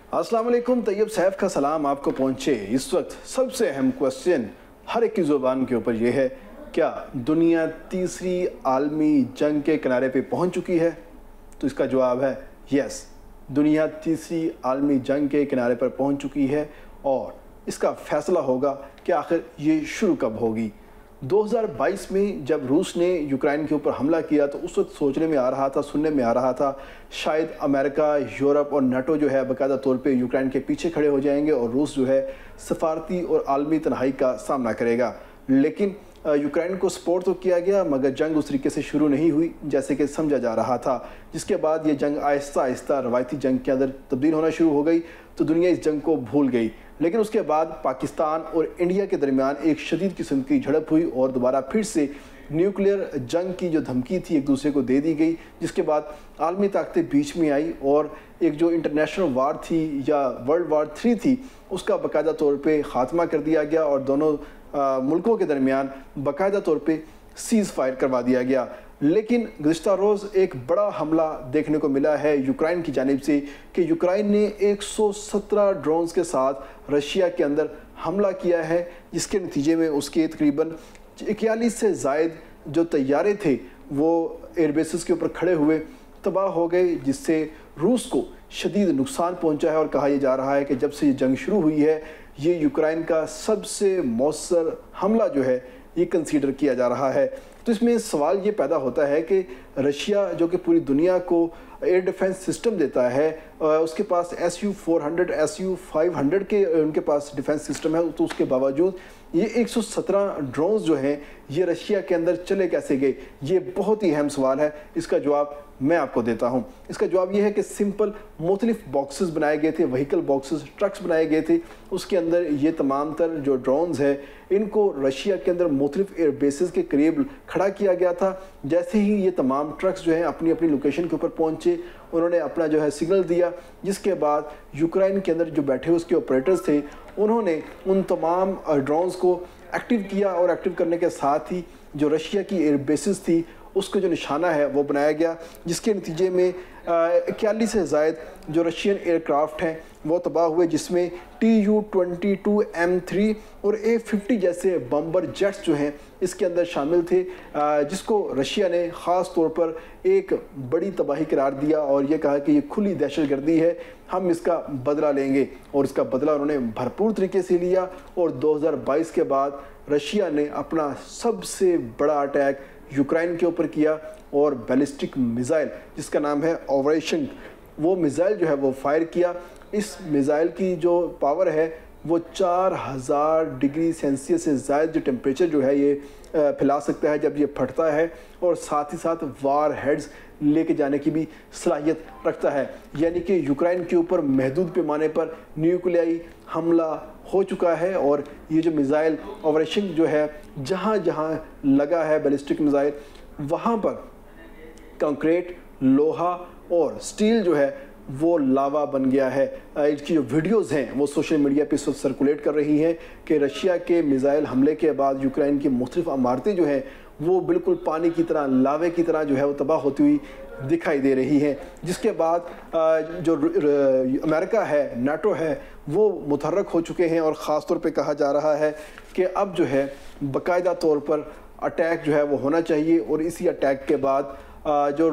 अस्सलाम वालेकुम। तैयब सैफ का सलाम आपको पहुँचे। इस वक्त सबसे अहम क्वेश्चन हर एक की ज़ुबान के ऊपर ये है, क्या दुनिया तीसरी आलमी जंग के किनारे पे पहुँच चुकी है? तो इसका जवाब है यस, दुनिया तीसरी आलमी जंग के किनारे पर पहुँच चुकी है और इसका फैसला होगा कि आखिर ये शुरू कब होगी। 2022 में जब रूस ने यूक्रेन के ऊपर हमला किया तो उस वक्त सोचने में आ रहा था, सुनने में आ रहा था, शायद अमेरिका, यूरोप और नाटो जो है बाकायदा तौर पे यूक्रेन के पीछे खड़े हो जाएंगे और रूस जो है सफारती और आलमी तन्हाई का सामना करेगा। लेकिन यूक्रेन को सपोर्ट तो किया गया मगर जंग उस तरीके से शुरू नहीं हुई जैसे कि समझा जा रहा था, जिसके बाद ये जंग आहिस्ता आहिस्ता रवायती जंग के अंदर तब्दील होना शुरू हो गई। तो दुनिया इस जंग को भूल गई। लेकिन उसके बाद पाकिस्तान और इंडिया के दरमियान एक शदीद किस्म की झड़प हुई और दोबारा फिर से न्यूक्लियर जंग की जो धमकी थी एक दूसरे को दे दी गई, जिसके बाद आलमी ताकतें बीच में आई और एक जो इंटरनेशनल वार थी या वर्ल्ड वार 3 थी उसका बाकायदा तौर पे ख़ात्मा कर दिया गया और दोनों मुल्कों के दरमियान बाकायदा तौर पे सीज़ फायर करवा दिया गया। लेकिन गुज़िश्ता रोज़ एक बड़ा हमला देखने को मिला है यूक्रेन की जानिब से कि यूक्रेन ने 117 ड्रोन्स के साथ रशिया के अंदर हमला किया है, जिसके नतीजे में उसके तकरीबन 41 से ज़ायद जो तैयारे थे वो एयरबेसिस के ऊपर खड़े हुए तबाह हो गए, जिससे रूस को शदीद नुकसान पहुंचा है। और कहा यह जा रहा है कि जब से ये जंग शुरू हुई है ये यूक्रेन का सबसे मौसर हमला जो है ये कंसीडर किया जा रहा है। तो इसमें सवाल ये पैदा होता है कि रशिया जो कि पूरी दुनिया को एयर डिफेंस सिस्टम देता है, उसके पास SU-400 SU-500 के उनके पास डिफेंस सिस्टम है, तो उसके बावजूद ये 117 ड्रोन्स जो हैं ये रशिया के अंदर चले कैसे गए, ये बहुत ही अहम सवाल है। इसका जवाब मैं आपको देता हूँ। इसका जवाब ये है कि सिंपल मुख्तलिफ बॉक्सेस बनाए गए थे, व्हीकल बॉक्सेस, ट्रक्स बनाए गए थे, उसके अंदर ये तमाम तर जो ड्रोन्स है इनको रशिया के अंदर मुख्तलिफ एयर बेसिस के करीब खड़ा किया गया था। जैसे ही ये तमाम ट्रक्स जो हैं अपनी अपनी लोकेशन के ऊपर पहुँचे, उन्होंने अपना जो है सिग्नल दिया, जिसके बाद यूक्रेन के अंदर जो बैठे उसके ऑपरेटर्स थे उन्होंने उन तमाम ड्रोन्स को एक्टिव किया और एक्टिव करने के साथ ही जो रशिया की एयर बेसिस थी उसका जो निशाना है वो बनाया गया, जिसके नतीजे में 41 से ज़ायद जो रशियन एयरक्राफ्ट हैं वो तबाह हुए, जिसमें Tu-22M3 और A-50 जैसे बम्बर जेट्स जो हैं इसके अंदर शामिल थे, जिसको रशिया ने ख़ास तौर पर एक बड़ी तबाही करार दिया और ये कहा कि ये खुली दहशतगर्दी है, हम इसका बदला लेंगे। और इसका बदला उन्होंने भरपूर तरीके से लिया और 2022 के बाद रशिया ने अपना सबसे बड़ा अटैक यूक्रेन के ऊपर किया और बैलिस्टिक मिसाइल जिसका नाम है ऑपरेशन, वो मिसाइल जो है वो फायर किया। इस मिसाइल की जो पावर है वो 4000 डिग्री सेल्सियस से ज़ायद जो टेम्परेचर जो है ये फैला सकता है जब ये फटता है, और साथ ही साथ वार हेड्स लेके जाने की भी सलाहियत रखता है। यानी कि यूक्रेन के ऊपर महदूद पैमाने पर न्यूक्लियाई हमला हो चुका है और ये जो मिसाइल ऑपरेशन जो है जहाँ जहाँ लगा है बैलिस्टिक मिसाइल वहाँ पर कंक्रीट, लोहा और स्टील जो है वो लावा बन गया है। इसकी जो वीडियोस हैं वो सोशल मीडिया पे सर्कुलेट कर रही हैं कि रशिया के मिसाइल हमले के बाद यूक्रेन की मुख्तलिफ इमारतें जो हैं वो बिल्कुल पानी की तरह, लावे की तरह जो है वो तबाह होती हुई दिखाई दे रही है। जिसके बाद जो अमेरिका है, नाटो है, वो मुतहर्रक हो चुके हैं और ख़ास तौर पे कहा जा रहा है कि अब जो है बाकायदा तौर पर अटैक जो है वो होना चाहिए। और इसी अटैक के बाद जो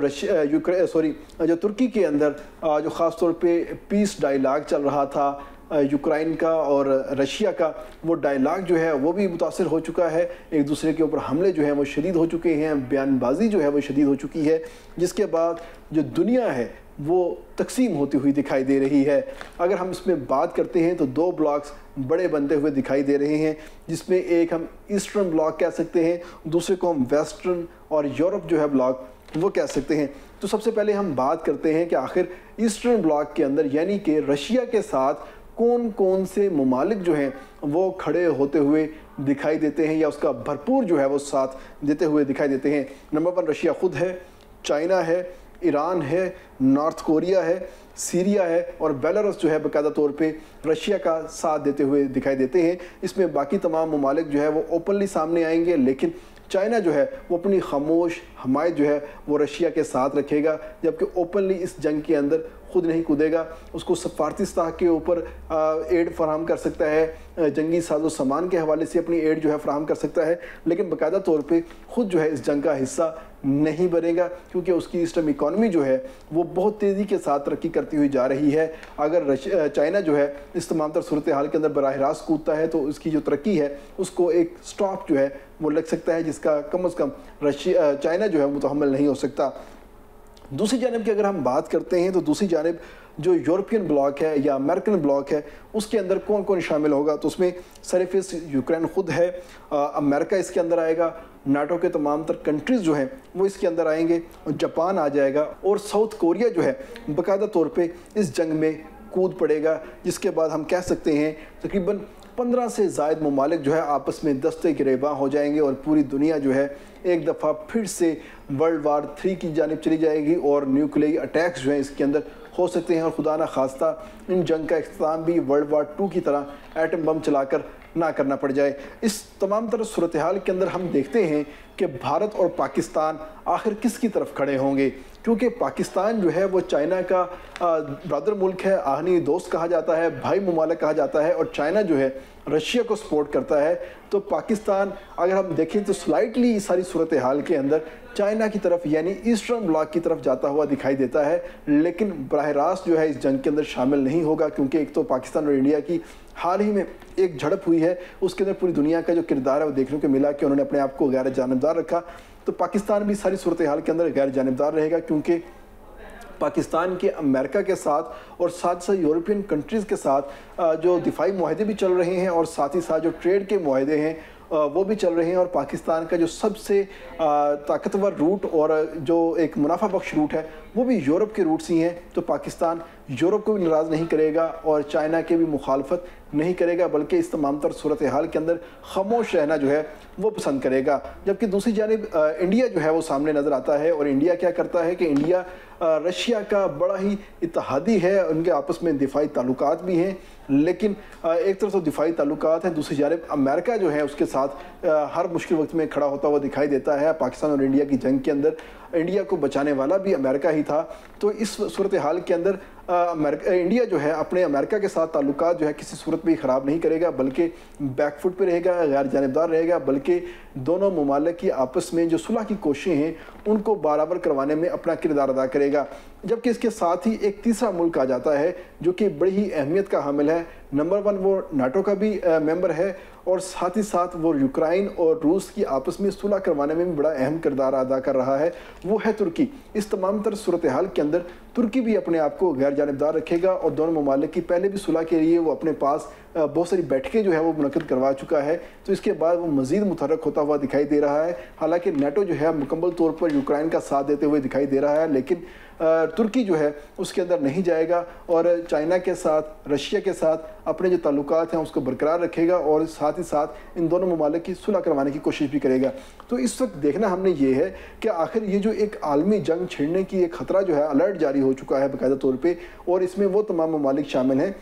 तुर्की के अंदर जो ख़ास तौर पे पीस डायलॉग चल रहा था यूक्रेन का और रशिया का, वो डायलॉग जो है वो भी मुतासर हो चुका है। एक दूसरे के ऊपर हमले जो हैं वो शदीद हो चुके हैं, बयानबाजी जो है वो शदीद हो चुकी है, जिसके बाद जो दुनिया है वो तकसीम होती हुई दिखाई दे रही है। अगर हम इसमें बात करते हैं तो 2 ब्लॉक्स बड़े बनते हुए दिखाई दे रहे हैं, जिसमें एक हम ईस्टर्न ब्लॉक कह सकते हैं, दूसरे को हम वेस्टर्न और यूरोप जो है ब्लॉक वो कह सकते हैं। तो सबसे पहले हम बात करते हैं कि आखिर ईस्टर्न ब्लॉक के अंदर यानी कि रशिया के साथ कौन कौन से ममालिक जो हैं वो खड़े होते हुए दिखाई देते हैं या उसका भरपूर जो है वो साथ देते हुए दिखाई देते हैं। नंबर 1 रशिया ख़ुद है, चाइना है, ईरान है, नॉर्थ कोरिया है, सीरिया है और बेलारूस जो है बाकायदा तौर पे रशिया का साथ देते हुए दिखाई देते हैं। इसमें बाकी तमाम ममालिक जो है वो ओपनली सामने आएंगे, लेकिन चाइना जो है वो अपनी खामोश हमायत जो है वो रशिया के साथ रखेगा, जबकि ओपनली इस जंग के अंदर खुद नहीं कूदेगा। उसको सफारती सतह के ऊपर एड फराहम कर सकता है, जंगी साजो सामान के हवाले से अपनी एड जो है फराहम कर सकता है, लेकिन बाकायदा तौर पे खुद जो है इस जंग का हिस्सा नहीं बनेगा, क्योंकि उसकी इस टाइम इकॉनमी जो है वो बहुत तेज़ी के साथ तरक्की करती हुई जा रही है। अगर चाइना जो है इस तमाम तर सूरत हाल के अंदर बराह रास्त कूदता है तो उसकी जो तरक्की है उसको एक स्टॉप जो है वो लग सकता है, जिसका कम अज़ कम चाइना जो है मुतहम्मिल नहीं हो सकता। दूसरी जानिब की अगर हम बात करते हैं तो दूसरी जानिब जो यूरोपियन ब्लॉक है या अमेरिकन ब्लॉक है उसके अंदर कौन कौन शामिल होगा, तो उसमें सरफेस यूक्रेन खुद है, अमेरिका इसके अंदर आएगा, नाटो के तमाम तर कंट्रीज़ जो हैं वो इसके अंदर आएंगे, जापान आ जाएगा और साउथ कोरिया जो है बाकायदा तौर पे इस जंग में कूद पड़ेगा, जिसके बाद हम कह सकते हैं तकरीबन 15 से ज़ायद ममालिक जो है आपस में दस्ते गिरेबां हो जाएंगे और पूरी दुनिया जो है एक दफ़ा फिर से वर्ल्ड वार 3 की जानिब चली जाएगी और न्यूक्लियर अटैक्स जो हैं इसके अंदर हो सकते हैं और खुदा ना खास्ता इन जंग का इख्तिताम भी वर्ल्ड वार 2 की तरह एटम बम चलाकर ना करना पड़ जाए। इस तमाम तरह सूरत हाल के अंदर हम देखते हैं कि भारत और पाकिस्तान आखिर किसकी तरफ खड़े होंगे, क्योंकि पाकिस्तान जो है वो चाइना का ब्रदर मुल्क है, आहनी दोस्त कहा जाता है, भाई मुमालिक कहा जाता है, और चाइना जो है रशिया को सपोर्ट करता है। तो पाकिस्तान अगर हम देखें तो स्लाइटली सारी सूरत हाल के अंदर चाइना की तरफ यानी ईस्टर्न ब्लॉक की तरफ जाता हुआ दिखाई देता है, लेकिन बराह रास्त जो है इस जंग के अंदर शामिल नहीं होगा, क्योंकि एक तो पाकिस्तान और इंडिया की हाल ही में एक झड़प हुई है, उसके अंदर पूरी दुनिया का जो किरदार है वो देखने को मिला कि उन्होंने अपने आप को गैर जानिबदार रखा। तो पाकिस्तान भी सारी सूरत हाल के अंदर गैर जानिबदार रहेगा, क्योंकि पाकिस्तान के अमेरिका के साथ और साथ साथ यूरोपियन कंट्रीज़ के साथ जो दिफाई मुआहदे भी चल रहे हैं और साथ ही साथ जो ट्रेड के मुआहदे हैं वो भी चल रहे हैं, और पाकिस्तान का जो सबसे ताकतवर रूट और जो एक मुनाफा बख्श रूट है वो भी यूरोप के रूट्स ही हैं। तो पाकिस्तान यूरोप को भी नाराज़ नहीं करेगा और चाइना के भी मुखालफत नहीं करेगा, बल्कि इस तमाम तर सूरत हाल के अंदर खामोश रहना जो है वो पसंद करेगा। जबकि दूसरी जानिब इंडिया जो है वो सामने नज़र आता है, और इंडिया क्या करता है कि इंडिया रशिया का बड़ा ही इत्तेहादी है, उनके आपस में दिफाई ताल्लुकात भी हैं, लेकिन एक तरफ तो दिफाई ताल्लुकात हैं, दूसरी जानिब अमेरिका जो है उसके साथ हर मुश्किल वक्त में खड़ा होता हुआ दिखाई देता है। पाकिस्तान और इंडिया की जंग के अंदर इंडिया को बचाने वाला भी अमेरिका ही था। तो इस सूरत हाल के अंदर इंडिया जो है अपने अमेरिका के साथ ताल्लुकात जो है किसी सूरत में ख़राब नहीं करेगा, बल्कि बैकफुट पे रहेगा, गैर जानिबदार रहेगा, बल्कि दोनों ममालिक की आपस में जो सुलह की कोशिशें हैं उनको बराबर करवाने में अपना किरदार अदा करेगा। जबकि इसके साथ ही एक तीसरा मुल्क आ जाता है जो कि बड़ी ही अहमियत का हामिल है। नंबर 1 वो नाटो का भी मेंबर है, और साथ ही साथ वो यूक्रेन और रूस की आपस में सुलह करवाने में भी बड़ा अहम किरदार अदा कर रहा है, वो है तुर्की। इस तमाम तर सूरत हाल के अंदर तुर्की भी अपने आप को गैर जानिबदार रखेगा, और दोनों ममालिक की पहले भी सुलह के लिए वो अपने पास बहुत सारी बैठकें जो है वो मुनक़िद करवा चुका है। तो इसके बाद वो मज़ीद मुतहर्रिक होता हुआ दिखाई दे रहा है। हालांकि नाटो जो है मुकम्मल तौर पर यूक्रेन का साथ देते हुए दिखाई दे रहा है, लेकिन तुर्की जो है उसके अंदर नहीं जाएगा और चाइना के साथ, रशिया के साथ अपने जो ताल्लुकात हैं उसको बरकरार रखेगा, और साथ ही साथ इन दोनों ममालिक की सुलह करवाने की कोशिश भी करेगा। तो इस वक्त देखना हमने ये है कि आखिर ये जो एक आलमी जंग छिड़ने की एक ख़तरा जो है अलर्ट जारी हो चुका है बाकायदा तौर पर, और इसमें वो तमाम ममालिक शामिल हैं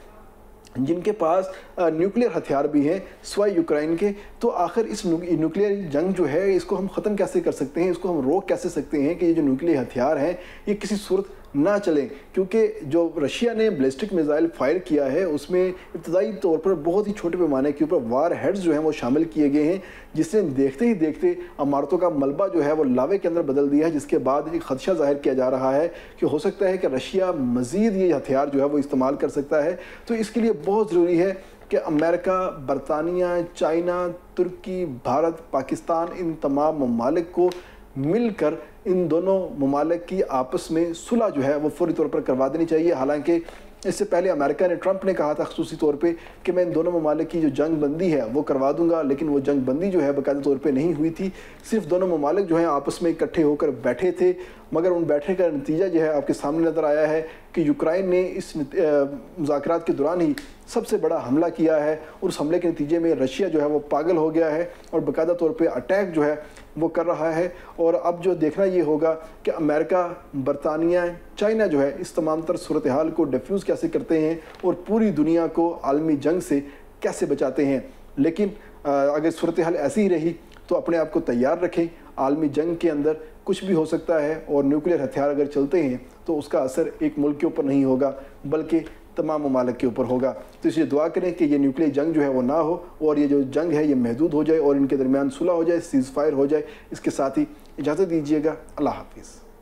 जिनके पास न्यूक्लियर हथियार भी हैं स्वाय यूक्रेन के। तो आखिर इस न्यूक्लियर जंग जो है इसको हम ख़त्म कैसे कर सकते हैं, इसको हम रोक कैसे सकते हैं कि ये जो न्यूक्लियर हथियार हैं ये किसी सूरत ना चलें, क्योंकि जो रशिया ने बैलिस्टिक मिसाइल फायर किया है उसमें इब्तदाई तौर पर बहुत ही छोटे पैमाने के ऊपर वार हेड्स जो हैं वो शामिल किए गए हैं, जिसने देखते ही देखते इमारतों का मलबा जो है वो लावे के अंदर बदल दिया है, जिसके बाद एक खदशा जाहिर किया जा रहा है कि हो सकता है कि रशिया मज़ीद ये हथियार जो है वो इस्तेमाल कर सकता है। तो इसके लिए बहुत ज़रूरी है कि अमेरिका, बरतानिया, चाइना, तुर्की, भारत, पाकिस्तान, इन तमाम ममालिक को मिलकर इन दोनों ममालिक की आपस में सुलह जो है वो फौरी तौर पर करवा देनी चाहिए। हालांकि इससे पहले अमेरिका ने, ट्रंप ने कहा था ख़ुसूसी तौर पे कि मैं इन दोनों ममालिक की जो जंग बंदी है वो करवा दूंगा, लेकिन वो जंग बंदी जो है बाकायदा तौर पे नहीं हुई थी। सिर्फ दोनों ममालिक जो हैं आपस में इकट्ठे होकर बैठे थे, मगर उन बैठने का नतीजा जो है आपके सामने नज़र आया है कि यूक्रेन ने इस मुज़ाकरात के दौरान ही सबसे बड़ा हमला किया है, और उस हमले के नतीजे में रशिया जो है वो पागल हो गया है और बाकायदा तौर पे अटैक जो है वो कर रहा है। और अब जो देखना ये होगा कि अमेरिका, बरतानिया, चाइना जो है इस तमाम तर सूरत हाल को डिफ्यूज़ कैसे करते हैं और पूरी दुनिया को आलमी जंग से कैसे बचाते हैं। लेकिन अगर सूरत हाल ऐसी ही रही تو اپنے آپ کو تیار رکھیں. عالمی جنگ کے اندر کچھ بھی ہو سکتا ہے اور نیوکلیر ہتھیار اگر چلتے ہیں تو اس کا اثر ایک ملک کے اوپر نہیں ہوگا بلکہ تمام ممالک کے اوپر ہوگا. تو اس لیے دعا کریں کہ یہ نیوکلیر جنگ جو ہے وہ نہ ہو اور یہ جو جنگ ہے یہ محدود ہو جائے اور ان کے درمیان صلح ہو جائے, سیز فائر ہو جائے. اس کے ساتھ ہی اجازت دیجیے گا. اللہ حافظ.